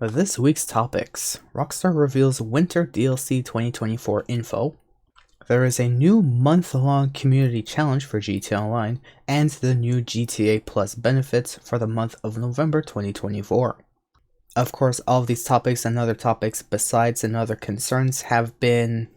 This week's topics: Rockstar reveals Winter DLC 2024 info, there is a new month-long community challenge for GTA Online, and the new GTA Plus benefits for the month of November 2024. Of course, all of these topics and other topics besides and other concerns have been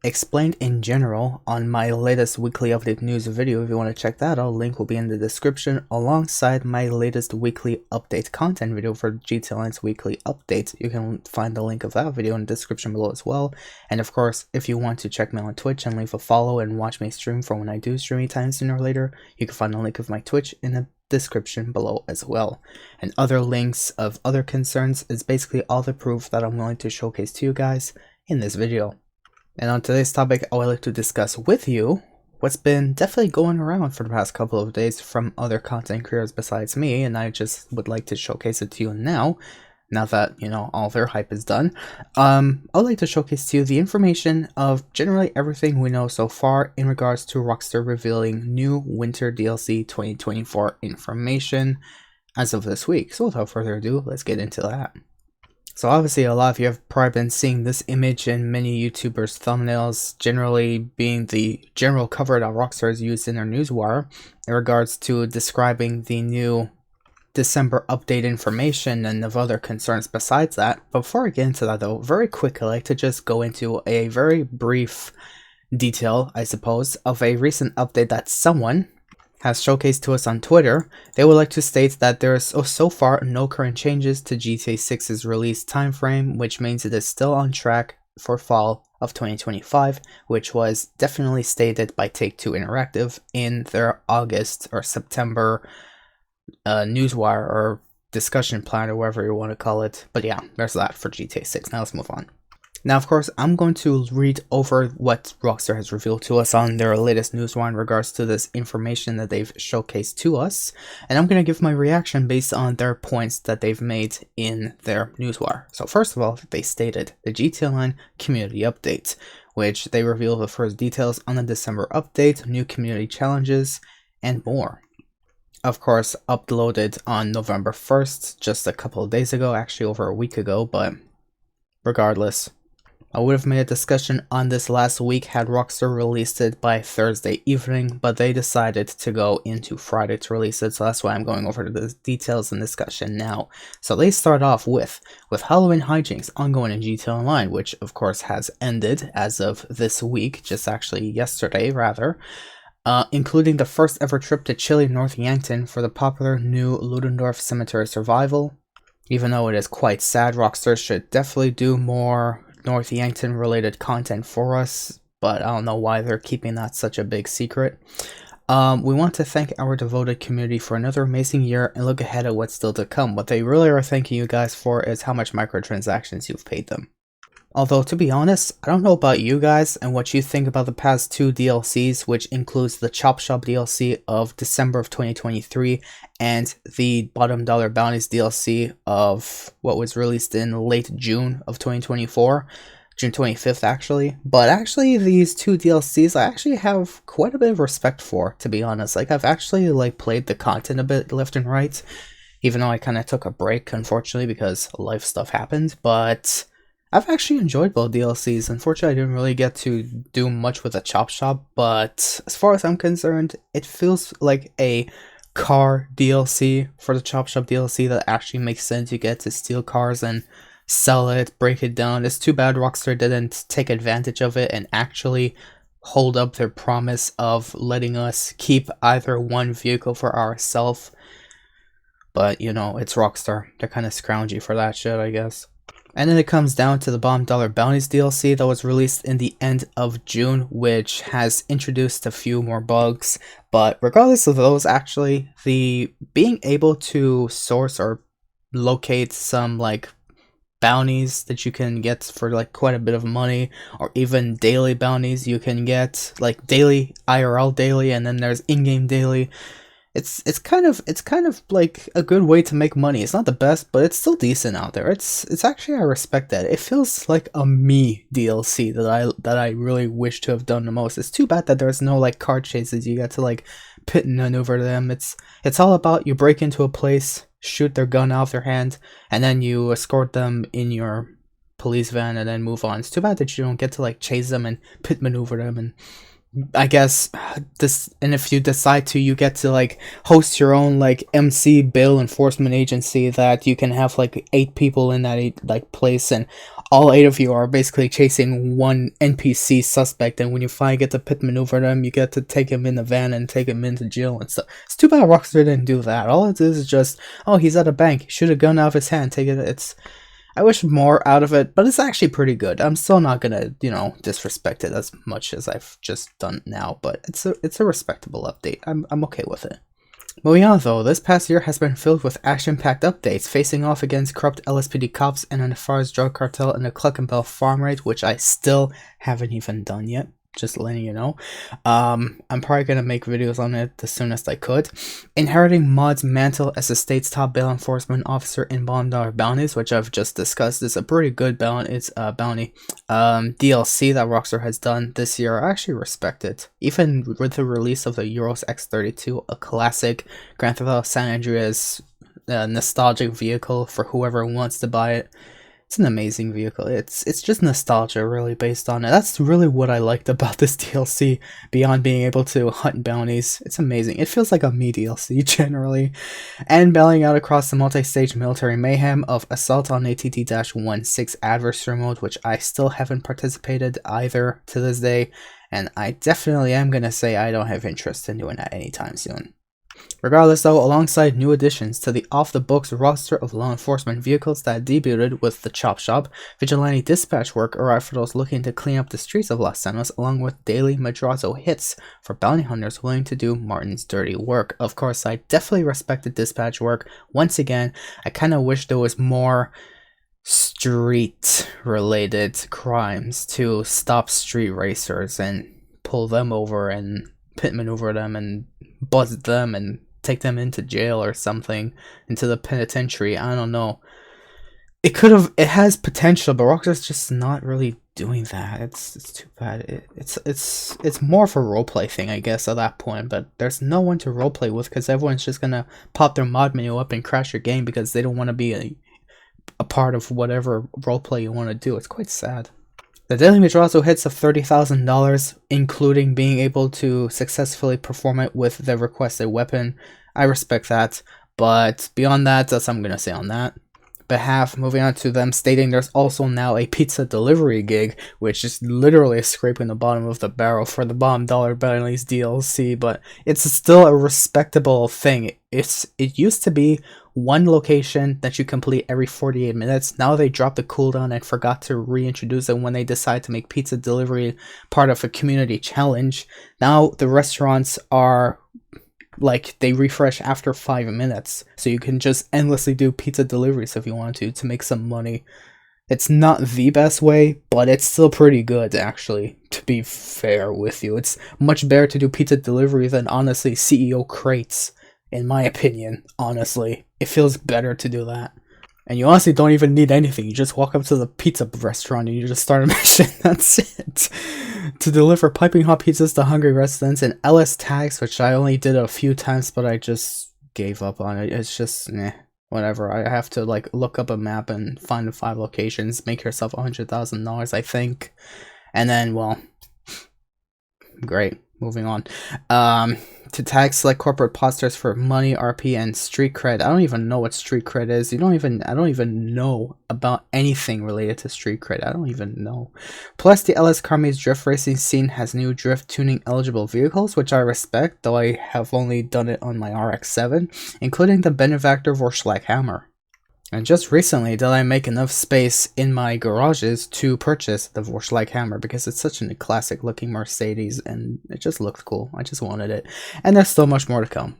explained in general on my latest weekly update news video. If you want to check that out, link will be in the description alongside my latest weekly update content video for GTA Online's weekly update. You can find the link of that video in the description below as well. And of course, if you want to check me on Twitch and leave a follow and watch me stream for when I do stream anytime sooner or later, you can find the link of my Twitch in the description below as well. And other links of other concerns is basically all the proof that I'm willing to showcase to you guys in this video. And on today's topic, I would like to discuss with you what's been definitely going around for the past couple of days from other content creators besides me, and I just would like to showcase it to you now that, you know, all their hype is done. I would like to showcase to you the information of generally everything we know so far in regards to Rockstar revealing new Winter DLC 2024 information as of this week. So without further ado, let's get into that. So obviously a lot of you have probably been seeing this image in many YouTubers' thumbnails, generally being the general cover that Rockstar has used in their newswire in regards to describing the new December update information and of other concerns besides that. But before I get into that though, very quickly, I like to just go into a very brief detail, I suppose, of a recent update that someone has showcased to us on Twitter. They would like to state that there is so far no current changes to GTA 6's release timeframe, which means it is still on track for fall of 2025, which was definitely stated by Take-Two Interactive in their August or September newswire or discussion plan or whatever you want to call it. But yeah, there's that for GTA 6. Now let's move on. Now, of course, I'm going to read over what Rockstar has revealed to us on their latest newswire in regards to this information that they've showcased to us, and I'm going to give my reaction based on their points that they've made in their newswire. So first of all, they stated the GTA Online community update, which they revealed the first details on the December update, new community challenges, and more. Of course, uploaded on November 1st, just a couple of days ago, actually over a week ago, but regardless, I would have made a discussion on this last week had Rockstar released it by Thursday evening, but they decided to go into Friday to release it, so that's why I'm going over the details and discussion now. So they start off with Halloween hijinks ongoing in GTA Online, which of course has ended as of this week, just actually yesterday rather, including the first ever trip to chilly North Yankton for the popular new Ludendorff Cemetery Survival. Even though it is quite sad, Rockstar should definitely do more North Yankton related content for us, but I don't know why they're keeping that such a big secret. We want to thank our devoted community for another amazing year and look ahead at what's still to come. What they really are thanking you guys for is how much microtransactions you've paid them. Although, to be honest, I don't know about you guys and what you think about the past two DLCs, which includes the Chop Shop DLC of December of 2023 and the Bottom Dollar Bounties DLC of what was released in late June of 2024, June 25th actually. But actually, these two DLCs I actually have quite a bit of respect for, to be honest. Like, I've actually played the content a bit left and right, even though I kind of took a break, unfortunately, because life stuff happened, but I've actually enjoyed both DLCs. Unfortunately, I didn't really get to do much with the Chop Shop, but as far as I'm concerned, it feels like a car DLC for the Chop Shop DLC that actually makes sense. You get to steal cars and sell it, break it down. It's too bad Rockstar didn't take advantage of it and actually hold up their promise of letting us keep either one vehicle for ourselves. But, you know, it's Rockstar. They're kind of scroungy for that shit, I guess. And then it comes down to the Bottom Dollar Bounties DLC that was released in the end of June, which has introduced a few more bugs. But regardless of those, actually, the being able to source or locate some bounties that you can get for quite a bit of money, or even daily bounties you can get, daily IRL daily, and then there's in-game daily. It's kind of like a good way to make money. It's not the best, but it's still decent out there. It's actually, I respect that. It feels like a me DLC that I really wish to have done the most. It's too bad that there's no car chases. You get to pit and maneuver them. It's all about you break into a place, shoot their gun out of their hand, and then you escort them in your police van and then move on. It's too bad that you don't get to like chase them and pit maneuver them, and I guess this, and if you decide to, you get to like host your own like MC bail enforcement agency that you can have like 8 people in that like place, and all 8 of you are basically chasing one NPC suspect, and when you finally get to pit maneuver them, you get to take him in the van and take him into jail and stuff. It's too bad Rockstar didn't do that. All it is just, oh, he's at a bank, shoot a gun out of his hand, take it. I wish more out of it, but it's actually pretty good. I'm still not gonna, disrespect it as much as I've just done now, but it's a respectable update. I'm okay with it. Moving on though, this past year has been filled with action-packed updates, facing off against corrupt LSPD cops and a nefarious drug cartel in the Cluckenbell farm raid, which I still haven't even done yet. Just letting you know. I'm probably gonna make videos on it the soonest I could. Inheriting Maud's mantle as the state's top bail enforcement officer in $1 bounties, which I've just discussed, is a pretty good bounty. It's a bounty DLC that Rockstar has done this year. I actually respect it, even with the release of the Euros X32, a classic Grand Theft Auto San Andreas nostalgic vehicle for whoever wants to buy it. It's an amazing vehicle. It's just nostalgia really based on it. That's really what I liked about this DLC, beyond being able to hunt bounties. It's amazing. It feels like a me DLC generally. And bailing out across the multi-stage military mayhem of Assault on ATT-16 Adversary Mode, which I still haven't participated either to this day, and I definitely am gonna say I don't have interest in doing that anytime soon. Regardless though, alongside new additions to the off-the-books roster of law enforcement vehicles that debuted with the Chop Shop, vigilante dispatch work arrived for those looking to clean up the streets of Los Santos, along with daily Madrazo hits for bounty hunters willing to do Martin's dirty work. Of course, I definitely respected dispatch work. Once again, I kind of wish there was more street-related crimes to stop street racers and pull them over and pit maneuver them and buzz them and take them into jail or something, into the penitentiary. I don't know. It has potential, but Rockstar's just not really doing that. It's too bad. It's more of a roleplay thing, I guess, at that point, but there's no one to roleplay with because everyone's just gonna pop their mod menu up and crash your game because they don't want to be a part of whatever roleplay you want to do. It's quite sad. The daily Madrazo hits of $30,000, including being able to successfully perform it with the requested weapon. I respect that, but beyond that, that's all I'm going to say on that behalf. Moving on to them stating there's also now a pizza delivery gig, which is literally scraping the bottom of the barrel for the $1 bounties DLC, but it's still a respectable thing. It used to be one location that you complete every 48 minutes. Now they dropped the cooldown and forgot to reintroduce it when they decided to make pizza delivery part of a community challenge. Now the restaurants are like, they refresh after 5 minutes, so you can just endlessly do pizza deliveries if you want to make some money. It's not the best way, but it's still pretty good, actually, to be fair with you. It's much better to do pizza delivery than, honestly, CEO crates, in my opinion. Honestly, it feels better to do that. And you honestly don't even need anything. You just walk up to the pizza restaurant and you just start a mission. That's it. To deliver piping hot pizzas to hungry residents and LS tags, which I only did a few times, but I just gave up on it. It's just, whatever. I have to like look up a map and find the 5 locations, make yourself $100,000, I think. And then, well, great. Moving on. To tag select corporate posters for money, RP, and street cred. I don't even know what street cred is. I don't even know about anything related to street cred. I don't even know. Plus, the LS Carmi's drift racing scene has new drift tuning eligible vehicles, which I respect, though I have only done it on my RX-7, including the Benevactor Vorschlag Hammer. And just recently did I make enough space in my garages to purchase the Vorschlag Hammer because it's such a classic looking Mercedes and it just looked cool. I just wanted it. And there's still much more to come.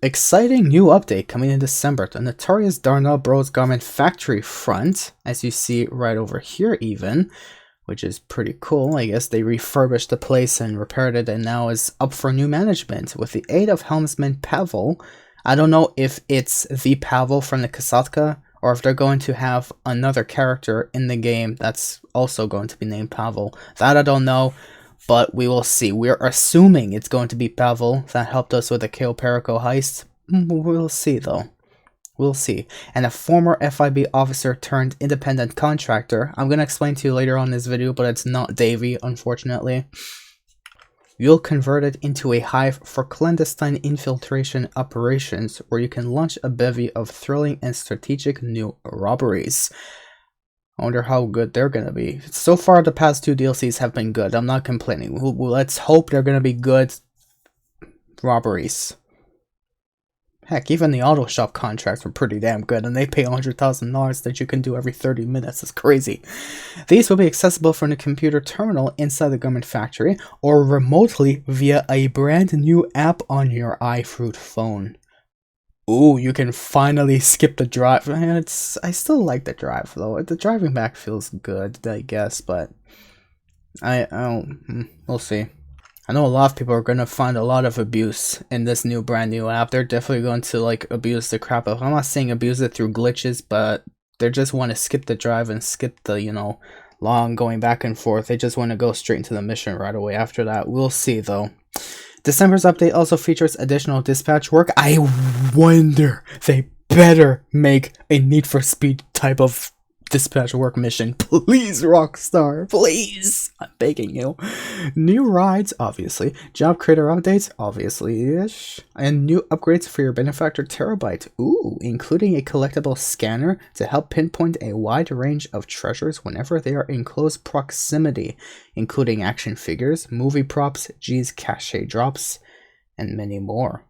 Exciting new update coming in December. The notorious Darnell Bros Garment Factory front, as you see right over here even, which is pretty cool. I guess they refurbished the place and repaired it and now is up for new management with the aid of helmsman Pavel. I don't know if it's the Pavel from the Kasatka or if they're going to have another character in the game that's also going to be named Pavel. That I don't know, but we will see. We're assuming it's going to be Pavel that helped us with the Keo Perico heist. We'll see though. We'll see. And a former FIB officer turned independent contractor. I'm going to explain to you later on in this video, but it's not Davey, unfortunately. You'll convert it into a hive for clandestine infiltration operations where you can launch a bevy of thrilling and strategic new robberies. I wonder how good they're going to be. So far, the past 2 DLCs have been good. I'm not complaining. Let's hope they're going to be good robberies. Heck, even the auto shop contracts were pretty damn good, and they pay $100,000 that you can do every 30 minutes. It's crazy. These will be accessible from the computer terminal inside the government factory, or remotely via a brand new app on your iFruit phone. Ooh, you can finally skip the drive. I still like the drive though. The driving back feels good, I guess, but we'll see. I know a lot of people are going to find a lot of abuse in this brand new app. They're definitely going to like abuse the crap out of it. I'm not saying abuse it through glitches, but they just want to skip the drive and skip the, long going back and forth. They just want to go straight into the mission right away after that. We'll see though. December's update also features additional dispatch work. I wonder they better make a Need for Speed type of dispatch work mission. Please, Rockstar, please, I'm begging you. New rides, obviously. Job creator updates, obviously-ish. And new upgrades for your benefactor Terabyte. Ooh, including a collectible scanner to help pinpoint a wide range of treasures whenever they are in close proximity, including action figures, movie props, G's cache drops, and many more.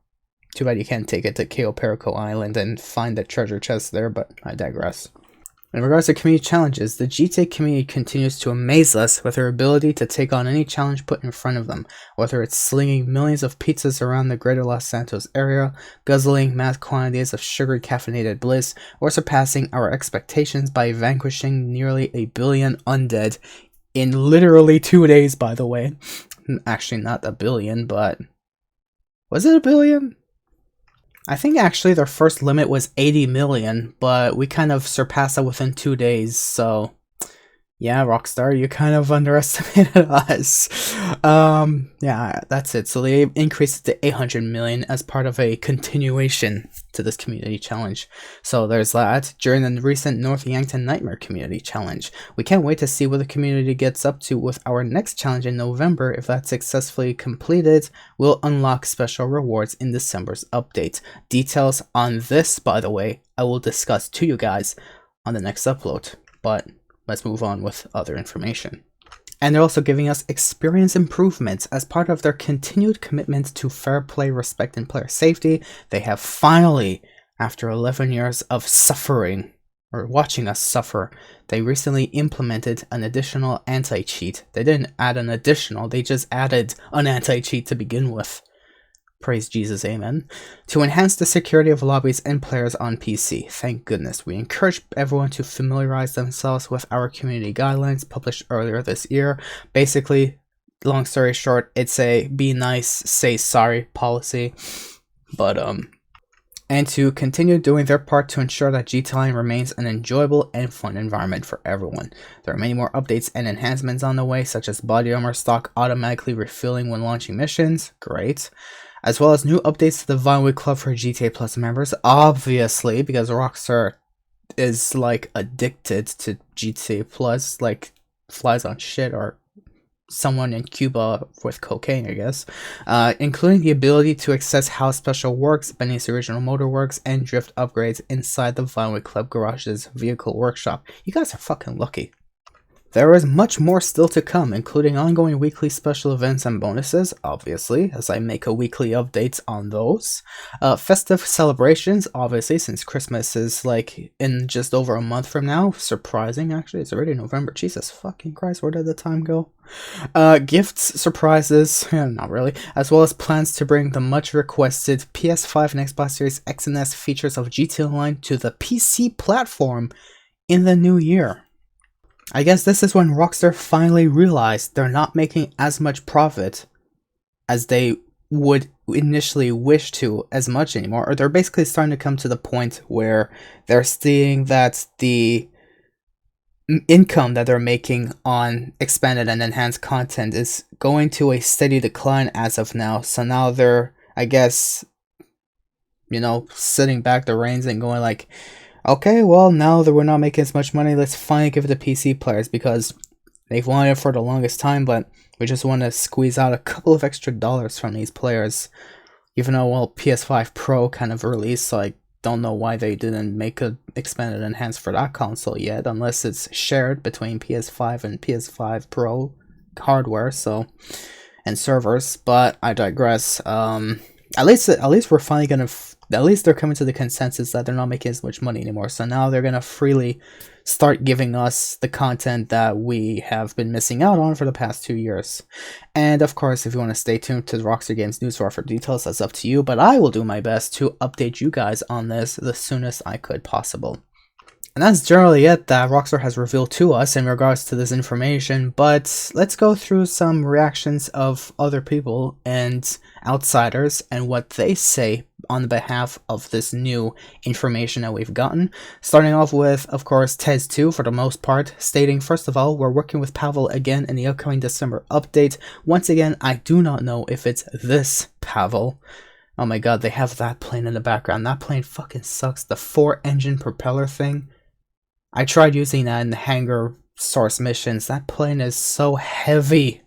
Too bad you can't take it to Cayo Perico Island and find the treasure chest there, but I digress. In regards to community challenges, the GTA community continues to amaze us with their ability to take on any challenge put in front of them, whether it's slinging millions of pizzas around the greater Los Santos area, guzzling mass quantities of sugar caffeinated bliss, or surpassing our expectations by vanquishing nearly 1 billion undead in literally 2 days, by the way. Actually, not 1 billion, but... was it 1 billion? I think actually their first limit was 80 million, but we kind of surpassed that within 2 days, so yeah, Rockstar, you kind of underestimated us. Yeah, that's it. So they increased it to 800 million as part of a continuation to this community challenge. So there's that during the recent North Yankton Nightmare community challenge. We can't wait to see what the community gets up to with our next challenge in November. If that's successfully completed, we'll unlock special rewards in December's update. Details on this, by the way, I will discuss to you guys on the next upload, but let's move on with other information. And they're also giving us experience improvements as part of their continued commitment to fair play, respect, and player safety. They have finally, after 11 years of suffering, or watching us suffer, they recently implemented an additional anti-cheat. They didn't add an additional, they just added an anti-cheat to begin with. Praise Jesus, amen. To enhance the security of lobbies and players on PC. Thank goodness. We encourage everyone to familiarize themselves with our community guidelines published earlier this year. Basically, long story short, it's a be nice, say sorry policy. But, and to continue doing their part to ensure that GTA Online remains an enjoyable and fun environment for everyone. There are many more updates and enhancements on the way, such as body armor stock automatically refilling when launching missions. Great. As well as new updates to the Vinewood Club for GTA Plus members, obviously, because Rockstar is like addicted to GTA Plus, like flies on shit, or someone in Cuba with cocaine, I guess. Including the ability to access how special works, Benny's original motorworks, and drift upgrades inside the Vinewood Club Garage's vehicle workshop. You guys are fucking lucky. There is much more still to come, including ongoing weekly special events and bonuses, obviously, as I make a weekly updates on those. Festive celebrations, obviously, since Christmas is like in just over a month from now. Surprising, actually, it's already November. Jesus fucking Christ, where did the time go? Gifts, surprises, not really, as well as plans to bring the much requested PS5 and Xbox Series X and S features of GTA Online to the PC platform in the new year. I guess this is when Rockstar finally realized they're not making as much profit as they would initially wish to as much anymore, or they're basically starting to come to the point where they're seeing that the income that they're making on expanded and enhanced content is going to a steady decline as of now. So now they're, I guess, you know, sitting back the reins and going like, okay, well, now that we're not making as much money, let's finally give it to PC players, because they've wanted it for the longest time, but we just want to squeeze out a couple of extra dollars from these players. Even though, well, PS5 Pro kind of released, so I don't know why they didn't make a expanded enhanced for that console yet, unless it's shared between PS5 and PS5 Pro hardware, so, and servers. But I digress. At least we're finally gonna. At least they're coming to the consensus that they're not making as much money anymore. So now they're gonna freely start giving us the content that we have been missing out on for the past 2 years. And of course, if you want to stay tuned to the Rockstar Games newswire for details, that's up to you. But I will do my best to update you guys on this the soonest I could possible. And that's generally it that Rockstar has revealed to us in regards to this information, but let's go through some reactions of other people and outsiders and what they say on behalf of this new information that we've gotten. Starting off with, of course, Tez2 for the most part, stating, first of all, we're working with Pavel again in the upcoming December update. Once again, I do not know if it's this Pavel. Oh my god, they have that plane in the background. That plane fucking sucks. The 4-engine propeller thing. I tried using that in the hangar source missions. That plane is so heavy.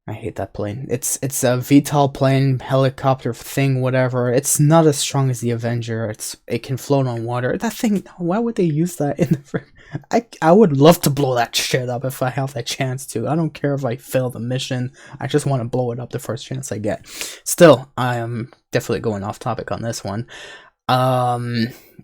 I hate that plane. It's a VTOL plane, helicopter thing, whatever. It's not as strong as the Avenger. It can float on water. That thing, why would they use that in the... I would love to blow that shit up if I have that chance to. I don't care if I fail the mission. I just want to blow it up the first chance I get. Still, I am definitely going off topic on this one. I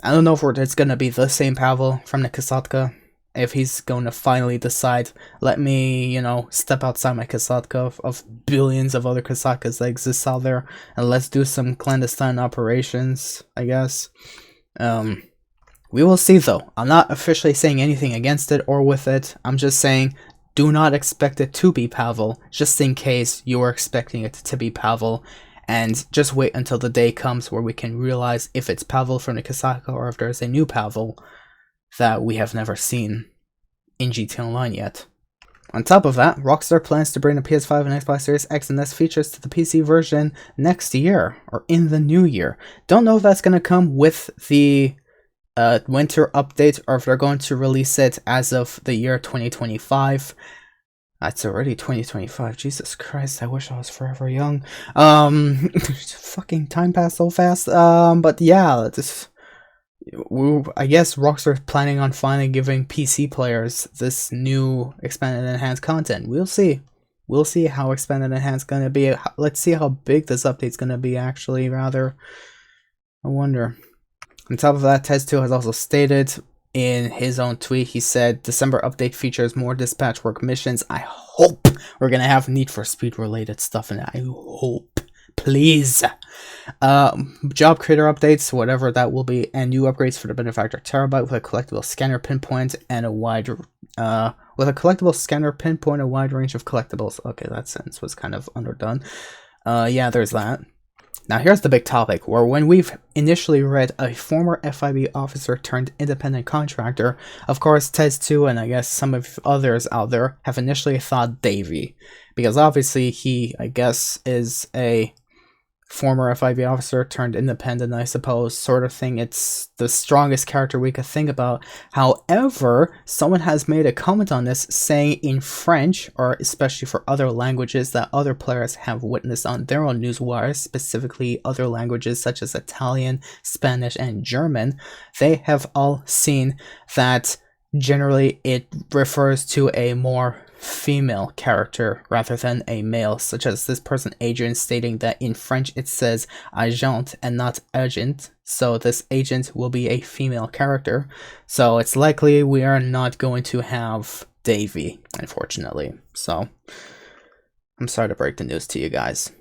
don't know if it's gonna be the same Pavel from the Kasatka. If he's going to finally decide, let me, you know, step outside my Kasatka of billions of other Kasatkas that exist out there, and let's do some clandestine operations, I guess. We will see though. I'm not officially saying anything against it or with it. I'm just saying, do not expect it to be Pavel, just in case you are expecting it to be Pavel. And just wait until the day comes where we can realize if it's Pavel from the Kasatka or if there's a new Pavel that we have never seen in GTA Online yet. On top of that, Rockstar plans to bring the PS5 and Xbox Series X and S features to the PC version next year, or in the new year. Don't know if that's going to come with the winter update, or if they're going to release it as of the year 2025. That's already 2025. Jesus Christ, I wish I was forever young. Fucking time passed so fast. But yeah, I guess Rockstar's planning on finally giving PC players this new expanded and enhanced content. We'll see. We'll see how expanded and enhanced gonna be. Let's see how big this update's gonna be, actually, rather. I wonder. On top of that, Tez2 has also stated in his own tweet, he said, December update features more dispatch work missions. I hope we're gonna have Need for Speed related stuff in it. I hope. Please. Job creator updates, whatever that will be, and new upgrades for the Benefactor Terabyte with a collectible scanner pinpoint and a wide range of collectibles. Okay, that sentence was kind of underdone. Yeah, there's that. Now here's the big topic, where when we've initially read a former FIB officer turned independent contractor, of course Tez2 and I guess some of others out there have initially thought Davey, because obviously he, I guess, is a former FIB officer turned independent, I suppose, sort of thing. It's the strongest character we could think about. However, someone has made a comment on this saying in French, or especially for other languages that other players have witnessed on their own newswires, specifically other languages such as Italian, Spanish, and German, they have all seen that generally it refers to a more female character rather than a male, such as this person Adrian stating that in French it says agent and not agent, so this agent will be a female character. So it's likely we are not going to have Davey, unfortunately. So I'm sorry to break the news to you guys.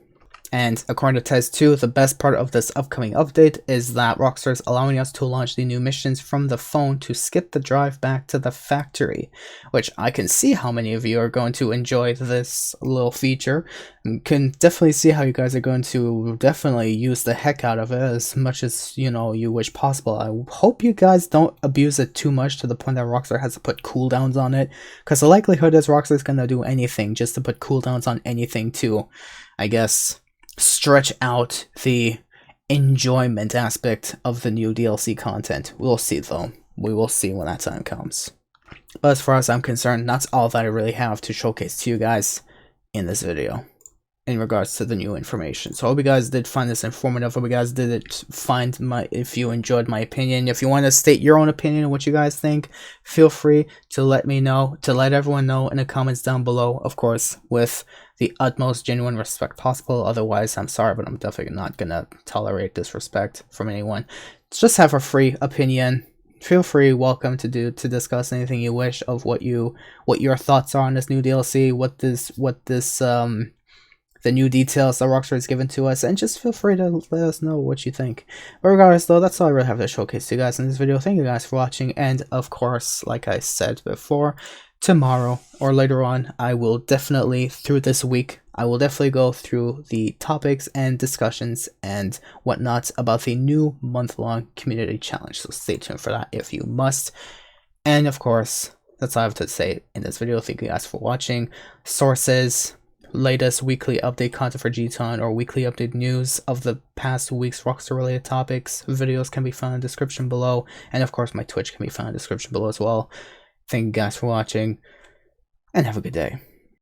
And according to Tez2, the best part of this upcoming update is that Rockstar is allowing us to launch the new missions from the phone to skip the drive back to the factory, which I can see how many of you are going to enjoy this little feature. And can definitely see how you guys are going to definitely use the heck out of it as much as, you know, you wish possible. I hope you guys don't abuse it too much to the point that Rockstar has to put cooldowns on it, because the likelihood is Rockstar is going to do anything just to put cooldowns on anything to, I guess, stretch out the enjoyment aspect of the new DLC content. We'll see though. We will see when that time comes. But as far as I'm concerned, that's all that I really have to showcase to you guys in this video in regards to the new information. So I hope you guys did find this informative. Hope you guys did find if you enjoyed my opinion. If you want to state your own opinion on what you guys think, feel free to let me know, to let everyone know in the comments down below, of course, with the utmost genuine respect possible. Otherwise, I'm sorry, but I'm definitely not gonna tolerate disrespect from anyone. Just have a free opinion. Feel free, welcome to discuss anything you wish of what your thoughts are on this new DLC, what this the new details that Rockstar has given to us, and just feel free to let us know what you think. But regardless though, that's all I really have to showcase to you guys in this video. Thank you guys for watching, and of course, like I said before, tomorrow or later on, I will definitely, through this week, I will definitely go through the topics and discussions and whatnot about the new month-long community challenge. So stay tuned for that if you must. And of course, that's all I have to say in this video. Thank you guys for watching. Sources, latest weekly update content for G-Ton or weekly update news of the past week's Rockstar related topics, videos can be found in the description below. And of course, my Twitch can be found in the description below as well. Thank you guys for watching, and have a good day.